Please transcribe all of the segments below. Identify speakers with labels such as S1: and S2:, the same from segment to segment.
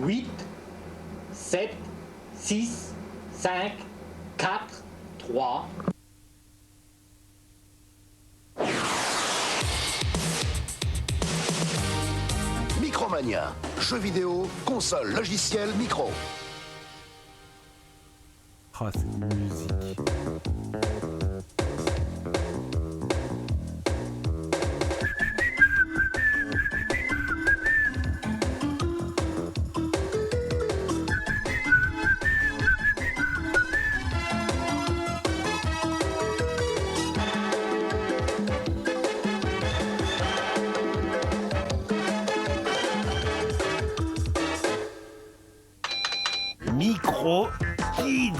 S1: 8, 7, 6, 5, 4, 3.
S2: Micromania, jeux vidéo, console, logiciel, micro.
S3: Ah, cette musique. Micro Kids.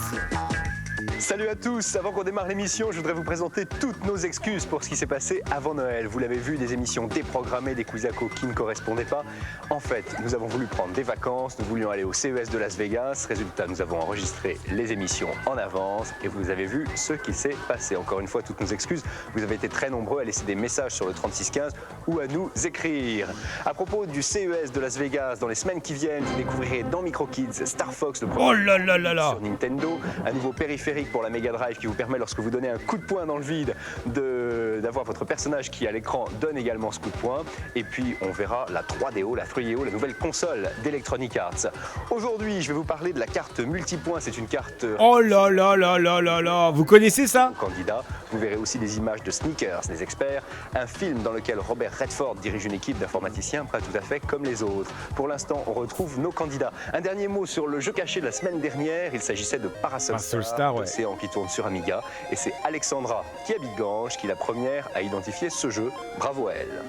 S4: Salut à tous, avant qu'on démarre l'émission, je voudrais vous présenter toutes nos excuses pour ce qui s'est passé avant Noël. Vous l'avez vu, des émissions déprogrammées, des Quizaco qui ne correspondaient pas. En fait, nous avons voulu prendre des vacances, nous voulions aller au CES de Las Vegas. Résultat, nous avons enregistré les émissions en avance et vous avez vu ce qui s'est passé. Encore une fois, toutes nos excuses. Vous avez été très nombreux à laisser des messages sur le 3615 ou à nous écrire. À propos du CES de Las Vegas, dans les semaines qui viennent, vous découvrirez dans Micro Kids Star Fox, le premier sur Nintendo, un nouveau périphérique pour la Mega Drive qui vous permet, lorsque vous donnez un coup de poing dans le vide, d'avoir votre personnage qui à l'écran donne également ce coup de poing. Et puis on verra la 3DO, la 3DO, la nouvelle console d'Electronic Arts. Aujourd'hui, je vais vous parler de la carte multipoint. C'est une carte...
S3: Oh là là là là là là. Vous connaissez ça ?
S4: Candidat. Vous verrez aussi des images de sneakers, des experts, un film dans lequel Robert Redford dirige une équipe d'informaticiens pas tout à fait comme les autres. Pour l'instant, on retrouve nos candidats. Un dernier mot sur le jeu caché de la semaine dernière. Il s'agissait de Parasol Star,
S3: ouais.
S4: Océan qui tourne sur Amiga. Et c'est Alexandra, qui habite Ganges, qui est la première à identifier ce jeu. Bravo à elle.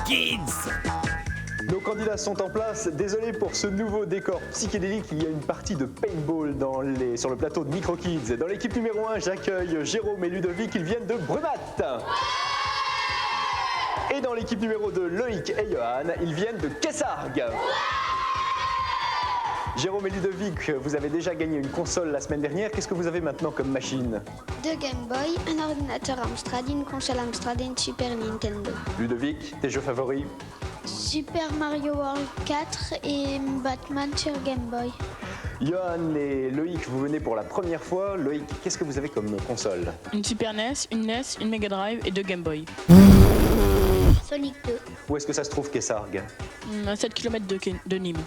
S3: Kids.
S4: Nos candidats sont en place. Désolé pour ce nouveau décor psychédélique. Il y a une partie de paintball sur le plateau de Micro Kids. Dans l'équipe numéro 1, j'accueille Jérôme et Ludovic. Ils viennent de Brumat. Et dans l'équipe numéro 2, Loïc et Johan. Ils viennent de Kessargues. Jérôme et Ludovic, vous avez déjà gagné une console la semaine dernière. Qu'est-ce que vous avez maintenant comme machine ?
S5: 2 Game Boy, un ordinateur Amstrad, une console Amstrad et une Super Nintendo.
S4: Ludovic, tes jeux favoris ?
S5: Super Mario World 4 et Batman sur Game Boy.
S4: Johan et Loïc, vous venez pour la première fois. Loïc, qu'est-ce que vous avez comme console ?
S6: Une Super NES, une NES, une Mega Drive et 2 Game Boy.
S5: Sonic 2.
S4: Où est-ce que ça se trouve, Kessargues ?
S6: À 7 km de Nîmes.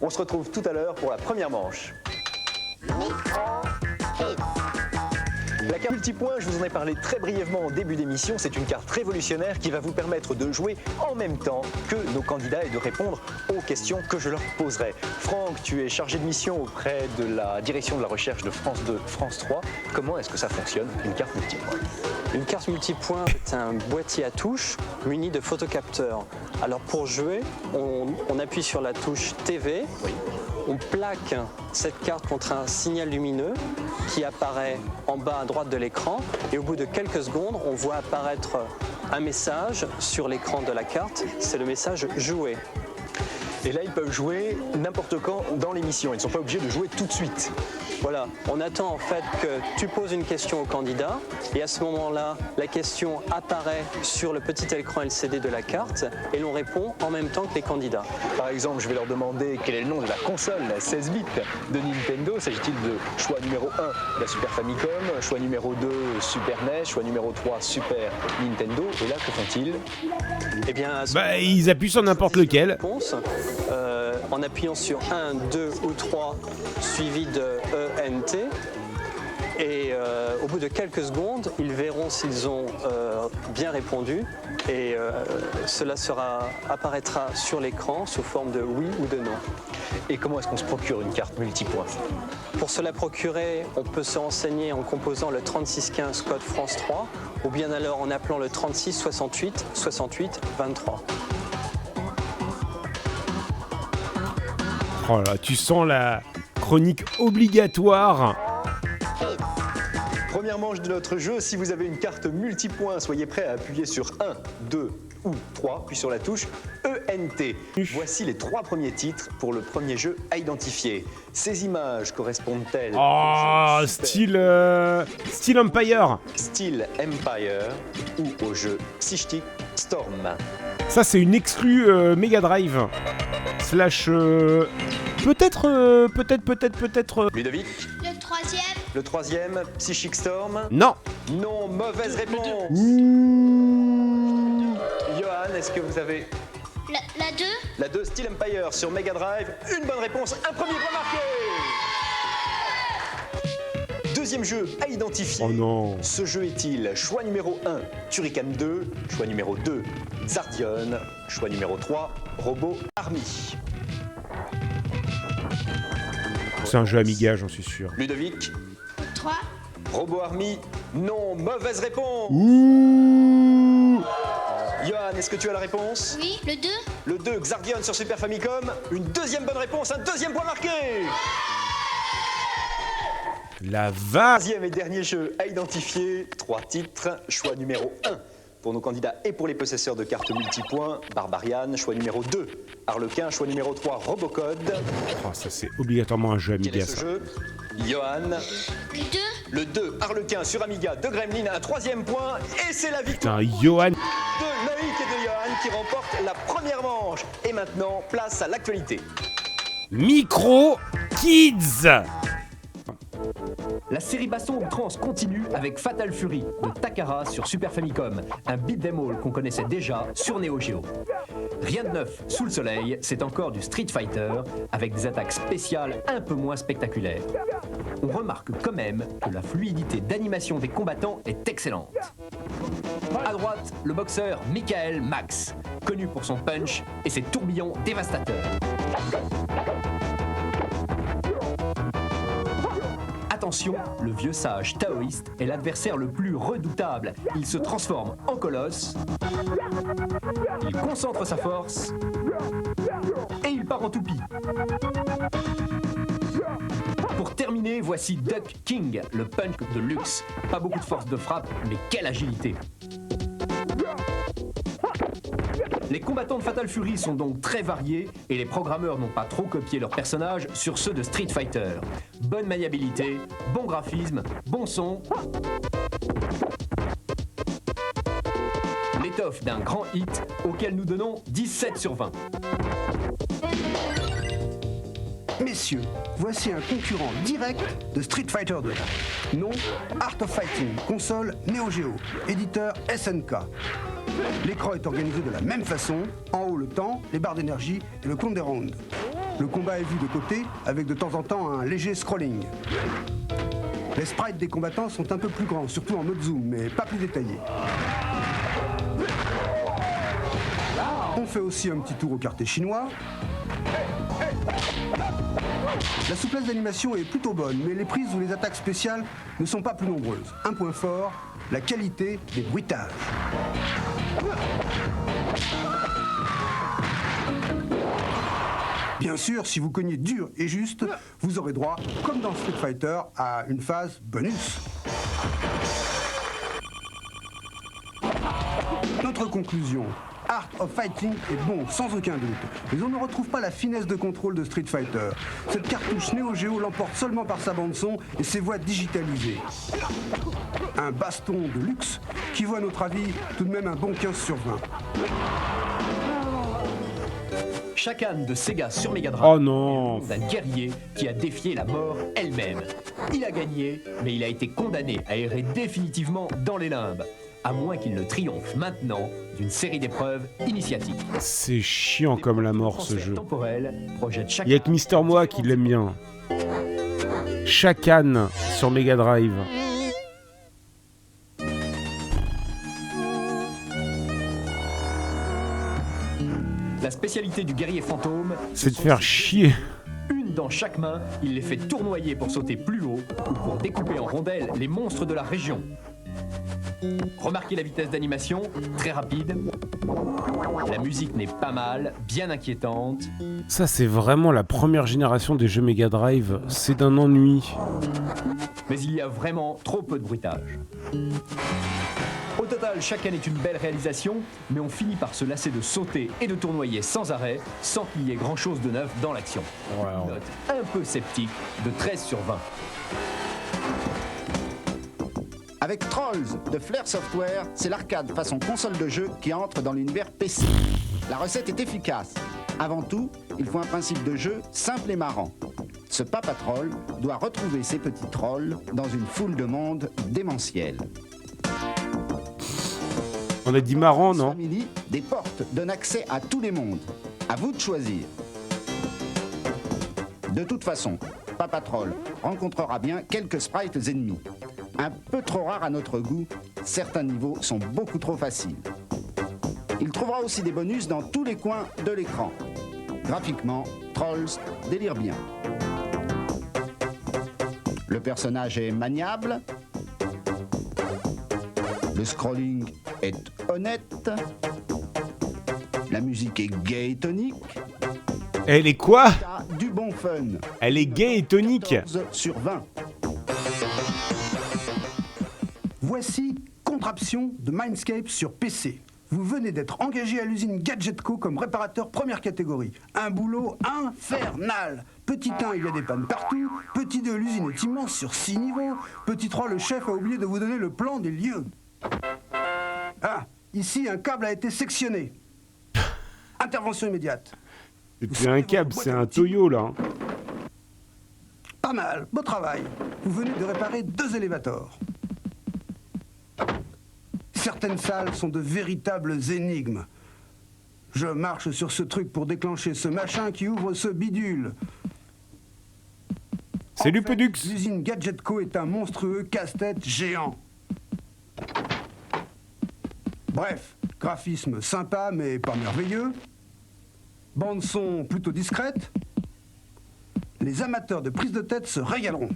S4: On se retrouve tout à l'heure pour la première manche. La carte multipoint, je vous en ai parlé très brièvement en début d'émission, c'est une carte révolutionnaire qui va vous permettre de jouer en même temps que nos candidats et de répondre aux questions que je leur poserai. Franck, tu es chargé de mission auprès de la direction de la recherche de France 2, France 3. Comment est-ce que ça fonctionne, une carte multipoint ?
S7: Une carte multipoint, c'est un boîtier à touches muni de photocapteurs. Alors pour jouer, on appuie sur la touche TV.
S4: Oui.
S7: On plaque cette carte contre un signal lumineux qui apparaît en bas à droite de l'écran et au bout de quelques secondes, on voit apparaître un message sur l'écran de la carte. C'est le message « Jouer ».
S4: Et là, ils peuvent jouer n'importe quand dans l'émission. Ils ne sont pas obligés de jouer tout de suite.
S7: Voilà, on attend en fait que tu poses une question au candidat et à ce moment-là, la question apparaît sur le petit écran LCD de la carte et l'on répond en même temps que les candidats.
S4: Par exemple, je vais leur demander quel est le nom de la console, la 16 bits de Nintendo. S'agit-il de choix numéro 1, la Super Famicom, choix numéro 2, Super NES, choix numéro 3, Super Nintendo. Et là, que font-ils ?
S7: Eh bien,
S3: Ils appuient sur n'importe lequel.
S7: Réponse, en appuyant sur 1, 2 ou 3 suivi de ENT. Et au bout de quelques secondes, ils verront s'ils ont bien répondu et cela apparaîtra sur l'écran sous forme de oui ou de non.
S4: Et comment est-ce qu'on se procure une carte multipoint ?
S7: Pour se la procurer, on peut se renseigner en composant le 3615 code France 3 ou bien alors en appelant le 36 68 68 23.
S3: Oh là, tu sens la chronique obligatoire.
S4: Première première manche de notre jeu. Si vous avez une carte multipoint, soyez prêts à appuyer sur 1, 2 ou 3, puis sur la touche ENT. Voici les 3 premiers titres pour le premier jeu à identifier. Ces images correspondent-elles
S3: Oh,
S4: au jeu
S3: style Empire.
S4: Style Empire ou au jeu Psychic Storm?
S3: Ça, c'est une exclue Mega Drive. Slash... Peut-être...
S4: Ludovic,
S5: Le troisième.
S4: le troisième, Psychic Storm.
S3: Non.
S4: Non, mauvaise réponse. Johan, est-ce que vous avez
S5: La 2.
S4: la 2 Steel Empire sur Mega Drive? Une bonne réponse, un premier point marqué. Deuxième jeu à identifier.
S3: Oh non.
S4: Ce jeu est-il choix numéro 1, Turrican 2, choix numéro 2, Zardion, choix numéro 3, Robot Army?
S3: C'est un jeu Amiga, j'en suis sûr.
S4: Ludovic,
S5: 3.
S4: Robot Army? Non, mauvaise réponse. Johan, est-ce que tu as la réponse?
S5: Oui. Le 2.
S4: Le 2, Xardion sur Super Famicom. Une deuxième bonne réponse, un deuxième point marqué.
S3: La vache.
S4: Troisième et dernier jeu à identifier. 3 titres. Choix numéro 1 pour nos candidats et pour les possesseurs de cartes multipoints. Barbarian, choix numéro 2. Harlequin, choix numéro 3. Robocode.
S3: Oh, ça, c'est obligatoirement un jeu
S4: Quel est
S3: Amiga,
S4: ce
S3: ça.
S4: jeu? Johan.
S5: Le 2.
S4: Le 2, Harlequin sur Amiga de Gremlin, un 3e point. Et c'est la victoire
S3: Putain, Johan.
S4: de Loïc et de Johan qui remportent la première manche. Et maintenant, place à l'actualité.
S3: Micro Kids.
S8: La série baston outrance continue avec Fatal Fury de Takara sur Super Famicom, un beat'em all qu'on connaissait déjà sur Neo Geo. Rien de neuf sous le soleil, c'est encore du Street Fighter avec des attaques spéciales un peu moins spectaculaires. On remarque quand même que la fluidité d'animation des combattants est excellente. À droite, le boxeur Michael Max, connu pour son punch et ses tourbillons dévastateurs. Attention, le vieux sage taoïste est l'adversaire le plus redoutable. Il se transforme en colosse, il concentre sa force et il part en toupie. Pour terminer, voici Duck King, le punk de luxe. Pas beaucoup de force de frappe, mais quelle agilité! Les combattants de Fatal Fury sont donc très variés et les programmeurs n'ont pas trop copié leurs personnages sur ceux de Street Fighter. Bonne maniabilité, bon graphisme, bon son. L'étoffe d'un grand hit auquel nous donnons 17 sur 20.
S9: Messieurs, voici un concurrent direct de Street Fighter 2. Nom, Art of Fighting, console Neo Geo, éditeur SNK. L'écran est organisé de la même façon, en haut le temps, les barres d'énergie et le compte des rounds. Le combat est vu de côté, avec de temps en temps un léger scrolling. Les sprites des combattants sont un peu plus grands, surtout en mode zoom, mais pas plus détaillés. On fait aussi un petit tour au quartier chinois. La souplesse d'animation est plutôt bonne, mais les prises ou les attaques spéciales ne sont pas plus nombreuses. Un point fort, la qualité des bruitages. Bien sûr, si vous cognez dur et juste, vous aurez droit, comme dans Street Fighter, à une phase bonus. Notre conclusion. Art of Fighting est bon, sans aucun doute, mais on ne retrouve pas la finesse de contrôle de Street Fighter. Cette cartouche Neo Geo l'emporte seulement par sa bande-son et ses voix digitalisées. Un baston de luxe qui vaut à notre avis tout de même un bon 15 sur 20.
S8: Shakan de Sega sur Mega Drive.
S3: Oh non.
S8: D'un guerrier qui a défié la mort elle-même. Il a gagné, mais il a été condamné à errer définitivement dans les limbes. À moins qu'il ne triomphe maintenant d'une série d'épreuves initiatiques.
S3: C'est chiant comme la mort ce jeu.
S8: Temporel projette
S3: Il y a que Mister Moi qui l'aime bien. Shakan sur Mega Drive.
S8: La spécialité du guerrier fantôme,
S3: C'est de faire chier.
S8: une dans chaque main, il les fait tournoyer pour sauter plus haut ou pour découper en rondelles les monstres de la région. Remarquez la vitesse d'animation, très rapide. La musique n'est pas mal, bien inquiétante.
S3: Ça, c'est vraiment la première génération des jeux Mega Drive. C'est d'un ennui.
S8: mais il y a vraiment trop peu de bruitage. Au total, chacun est une belle réalisation, mais on finit par se lasser de sauter et de tournoyer sans arrêt, sans qu'il y ait grand-chose de neuf dans l'action.
S3: Wow.
S8: Note un peu sceptique de 13 sur 20.
S10: Avec Trolls de Flare Software, c'est l'arcade façon console de jeu qui entre dans l'univers PC. La recette est efficace. Avant tout, il faut un principe de jeu simple et marrant. Ce Papa Troll doit retrouver ses petits trolls dans une foule de monde démentiel.
S3: On a dit marrant, non?
S10: Family, des portes donnent accès à tous les mondes. À vous de choisir. De toute façon, Papa Troll rencontrera bien quelques sprites ennemis. Un peu trop rares à notre goût, certains niveaux sont beaucoup trop faciles. Il trouvera aussi des bonus dans tous les coins de l'écran. Graphiquement, Trolls délire bien. Le personnage est maniable. Le scrolling est honnête. La musique est gaie et tonique.
S3: Elle est quoi?
S10: Du bon fun.
S3: Elle est gaie et tonique.
S10: 14 sur 20.
S9: Voici Contraption de Mindscape sur PC. Vous venez d'être engagé à l'usine Gadgetco comme réparateur première catégorie. Un boulot infernal. Petit 1, il y a des pannes partout. Petit 2, l'usine est immense sur 6 niveaux. Petit 3, le chef a oublié de vous donner le plan des lieux. Ah, ici, un câble a été sectionné. Intervention immédiate.
S3: C'est plus un câble, c'est un Toyo, là. Hein.
S9: Pas mal, beau travail. Vous venez de réparer 2 élévateurs. Certaines salles sont de véritables énigmes. Je marche sur ce truc pour déclencher ce machin qui ouvre ce bidule.
S3: Salut Pedux.
S9: L'usine Gadgetco est un monstrueux casse-tête géant. Bref, graphisme sympa mais pas merveilleux. Bande son plutôt discrète. Les amateurs de prise de tête se régaleront.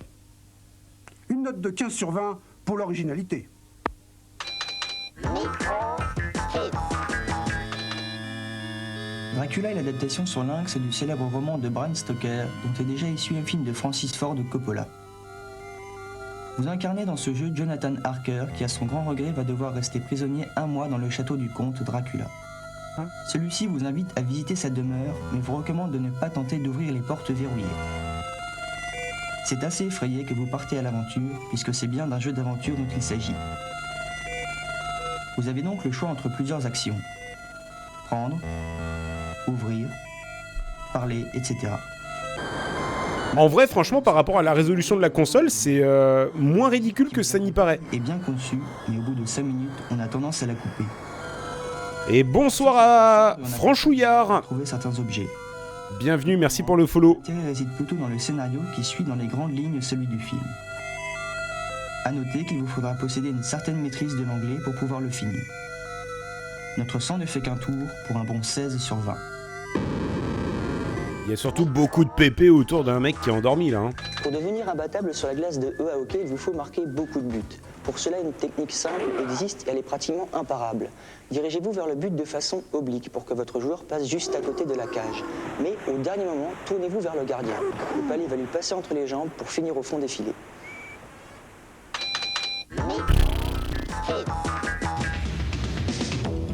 S9: Une note de 15 sur 20 pour l'originalité.
S11: Dracula est l'adaptation sur Lynx du célèbre roman de Bram Stoker, dont est déjà issu un film de Francis Ford Coppola. Vous incarnez dans ce jeu Jonathan Harker, qui à son grand regret va devoir rester prisonnier un mois dans le château du comte Dracula. Celui-ci vous invite à visiter sa demeure, mais vous recommande de ne pas tenter d'ouvrir les portes verrouillées. C'est assez effrayé que vous partez à l'aventure, puisque c'est bien d'un jeu d'aventure dont il s'agit. Vous avez donc le choix entre plusieurs actions. Prendre, ouvrir, parler, etc.
S3: En vrai, franchement, par rapport à la résolution de la console, c'est moins ridicule que ça n'y paraît.
S11: Est bien conçu, mais au bout de 5 minutes, on a tendance à la couper.
S3: Et bonsoir à Franchouillard.
S11: Trouver certains objets.
S3: Bienvenue, merci pour le follow.
S11: L'intérêt réside plutôt dans le scénario qui suit dans les grandes lignes celui du film. A noter qu'il vous faudra posséder une certaine maîtrise de l'anglais pour pouvoir le finir. Notre sang ne fait qu'un tour pour un bon 16 sur 20.
S3: Il y a surtout beaucoup de pépé autour d'un mec qui est endormi là. Hein.
S12: Pour devenir imbattable sur la glace de E à hockey, il vous faut marquer beaucoup de buts. Pour cela, une technique simple existe et elle est pratiquement imparable. Dirigez-vous vers le but de façon oblique pour que votre joueur passe juste à côté de la cage. Mais au dernier moment, tournez-vous vers le gardien. Le palais va lui passer entre les jambes pour finir au fond des filets.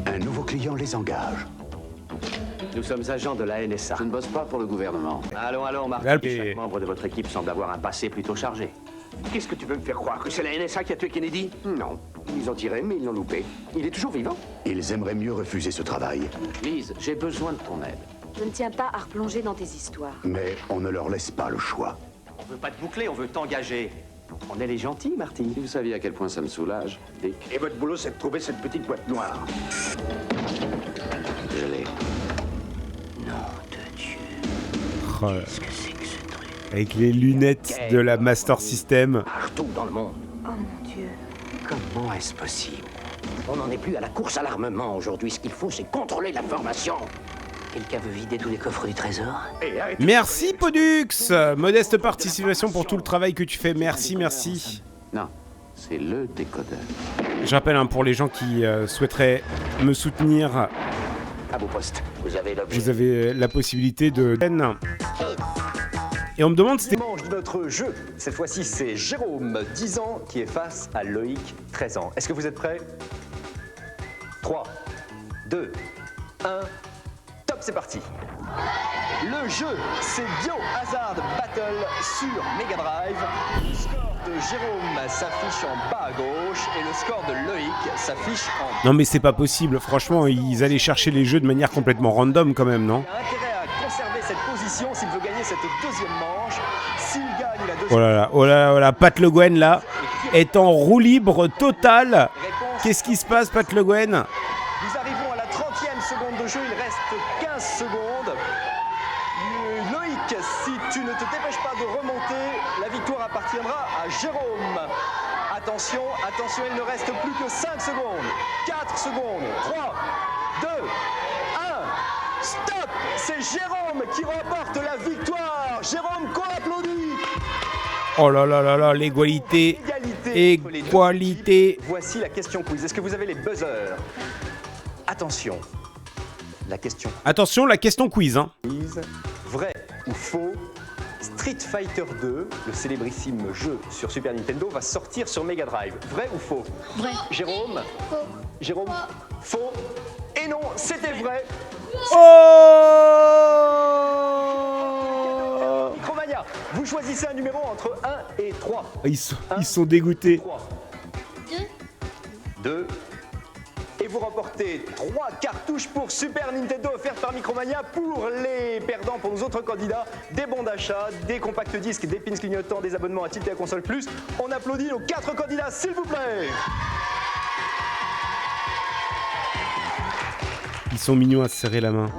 S2: Un nouveau client les engage.
S13: Nous sommes agents de la NSA.
S14: Je ne bosse pas pour le gouvernement.
S13: Allons, Marc. Chaque membre de votre équipe semble avoir un passé plutôt chargé.
S14: Qu'est-ce que tu veux me faire croire? Que c'est la NSA qui a tué Kennedy? Non. Ils ont tiré, mais ils l'ont loupé. Il est toujours vivant.
S2: Ils aimeraient mieux refuser ce travail.
S14: Lise, j'ai besoin de ton aide.
S15: Je ne tiens pas à replonger dans tes histoires.
S2: Mais on ne leur laisse pas le choix.
S13: On veut pas te boucler, on veut t'engager. On est les gentils, Marty.
S14: Si vous saviez à quel point ça me soulage, Dick.
S16: Et votre boulot, c'est de trouver cette petite boîte noire.
S14: Je l'ai.
S13: Nom de Dieu.
S3: Oh,
S13: qu'est-ce que c'est que ce truc?
S3: Avec les lunettes de la Master System.
S16: Partout dans le monde.
S15: Oh mon Dieu.
S16: Comment est-ce possible? On n'en est plus à la course à l'armement aujourd'hui. Ce qu'il faut, c'est contrôler l'information.
S13: Quelqu'un veut vider tous les coffres du trésor?
S3: Merci Podux. Modeste participation pour tout le travail que tu fais. Merci.
S14: Non, c'est le décodeur.
S3: Je rappelle pour les gens qui souhaiteraient me soutenir.
S16: À vos postes. Vous avez l'objet.
S3: Vous avez la possibilité de Et on me demande c'était...
S4: Dimanche de notre jeu, cette fois-ci c'est Jérôme, 10 ans, qui est face à Loïc, 13 ans. Est-ce que vous êtes prêts? 3, 2, 1, top, c'est parti. Le jeu, c'est Biohazard Battle sur Mega Drive. Le score de Jérôme s'affiche en bas à gauche et le score de Loïc s'affiche en...
S3: Non mais c'est pas possible, franchement, ils allaient chercher les jeux de manière complètement random quand même, non?
S4: Il a intérêt à conserver cette position s'il veut gagner cette deuxième manche. S'il gagne la deuxième...
S3: Oh là là, Pat Le Guen là, est en roue libre totale. Qu'est-ce qui se passe, Pat Le Guen?
S4: Nous arrivons à la 30e seconde de jeu, il reste 15 secondes. Loïc, si tu ne te dépêches pas de remonter, la victoire appartiendra à Jérôme. Attention, attention, il ne reste plus que 5 secondes. 4 secondes. 3, 2, 1. Stop! C'est Jérôme qui remporte la victoire. Jérôme, qu'on applaudit.
S3: Oh là là là là, l'égalité. Égalité.
S4: Voici la question quiz. Est-ce que vous avez les buzzers? Attention. La question.
S3: Attention, la question quiz, hein.
S4: Vrai ou faux? Street Fighter 2, le célébrissime jeu sur Super Nintendo, va sortir sur Mega Drive. Vrai ou faux?
S5: Vrai.
S4: Jérôme?
S5: Faux.
S4: Jérôme? Faux. Et non, c'était vrai.
S3: Oh!
S4: Micromania, vous choisissez un numéro entre 1 et 3.
S3: Ils sont dégoûtés.
S4: 2. Et vous remportez 3 cartouches pour Super Nintendo offertes par Micromania. Pour les perdants, pour nos autres candidats, des bons d'achat, des compacts disques, des pins clignotants, des abonnements à Tilt et à Console Plus. On applaudit nos 4 candidats, s'il vous plaît.
S3: Ils sont mignons à se serrer la main.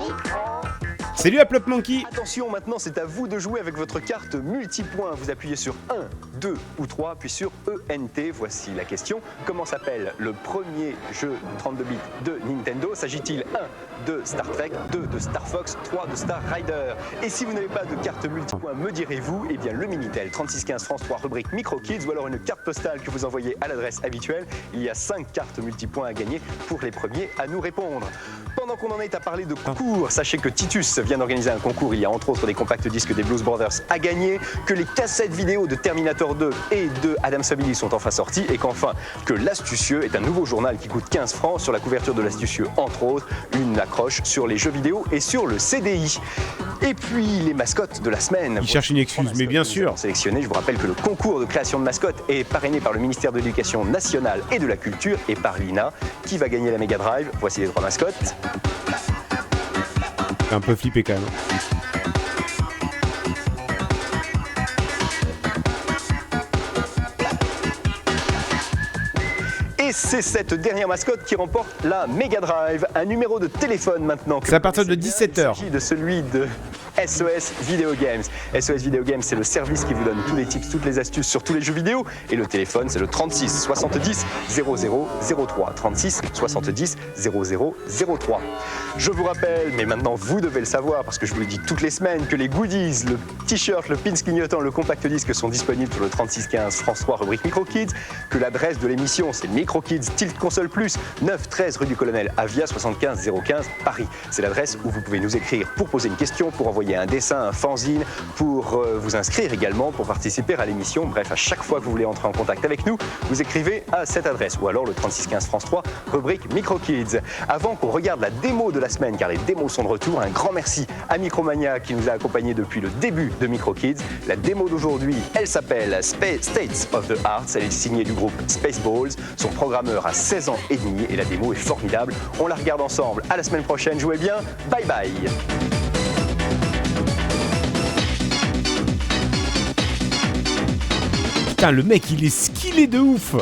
S3: Salut à Plop Monkey.
S4: Attention, maintenant c'est à vous de jouer avec votre carte multipoint. Vous appuyez sur 1, 2 ou 3, puis sur ENT. Voici la question. Comment s'appelle le premier jeu 32 bits de Nintendo? S'agit-il 1 de Star Trek, 2 de Star Fox, 3 de Star Rider? Et si vous n'avez pas de carte multipoint, me direz-vous? Eh bien le Minitel 3615 France 3 rubrique Micro Kids ou alors une carte postale que vous envoyez à l'adresse habituelle. Il y a 5 cartes multipoints à gagner pour les premiers à nous répondre. Pendant qu'on en est à parler de concours, sachez que Titus vient d'organiser un concours. Il y a entre autres des compacts disques des Blues Brothers à gagner, que les cassettes vidéo de Terminator 2 et de Adam's Family sont enfin sorties et qu'enfin que L'Astucieux est un nouveau journal qui coûte 15 francs. Sur la couverture de L'Astucieux, entre autres, une accroche sur les jeux vidéo et sur le CDI. Et puis les mascottes de la semaine.
S3: Ils cherchent une excuse, mais bien sûr.
S4: Sélectionné. Je vous rappelle que le concours de création de mascottes est parrainé par le ministère de l'Éducation nationale et de la Culture et par l'INA. Qui va gagner la Mega Drive? Voici les 3 mascottes.
S3: C'est un peu flippé quand même.
S4: Et c'est cette dernière mascotte qui remporte la Mega Drive. Un numéro de téléphone maintenant.
S3: C'est à partir de 17h.
S4: Il s'agit de celui de SOS Video Games. SOS Video Games, c'est le service qui vous donne tous les tips, toutes les astuces sur tous les jeux vidéo. Et le téléphone, c'est le 36 70 00 03. 36 70 00 03. Je vous rappelle, mais maintenant vous devez le savoir parce que je vous le dis toutes les semaines, que les goodies, le t-shirt, le pins clignotant, le compact disque sont disponibles sur le 3615 France 3 rubrique Micro Kids, que l'adresse de l'émission c'est Micro Kids Tilt Console Plus, 9 13 rue du Colonel Avia, 75 015 Paris. C'est l'adresse où vous pouvez nous écrire pour poser une question, pour envoyer un dessin, un fanzine, pour vous inscrire également, pour participer à l'émission. Bref, à chaque fois que vous voulez entrer en contact avec nous, vous écrivez à cette adresse ou alors le 3615 France 3 rubrique Micro Kids. Avant qu'on regarde la démo de la semaine, car les démos sont de retour, un grand merci à Micromania qui nous a accompagnés depuis le début de Micro Kids. La démo d'aujourd'hui, elle s'appelle States of the Arts, elle est signée du groupe Spaceballs. Son programmeur a 16 ans et demi et la démo est formidable. On la regarde ensemble. À la semaine prochaine, jouez bien, bye bye.
S3: Putain, le mec il est skillé de ouf.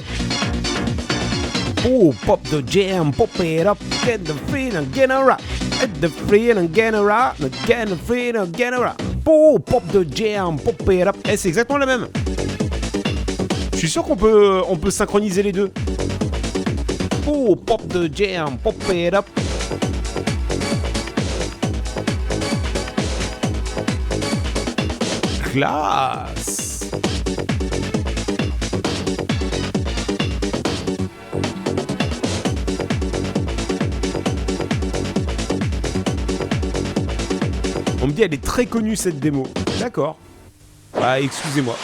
S3: Oh, pop the jam, pop it up, get the feet and get around. Get the feet and get around, get the feet and get around. Oh, pop the jam, pop it up. Eh, c'est exactement la même. Je suis sûr qu'on peut synchroniser les deux. Oh, pop the jam, pop it up. Classe. On me dit elle est très connue cette démo. D'accord. Bah, excusez-moi.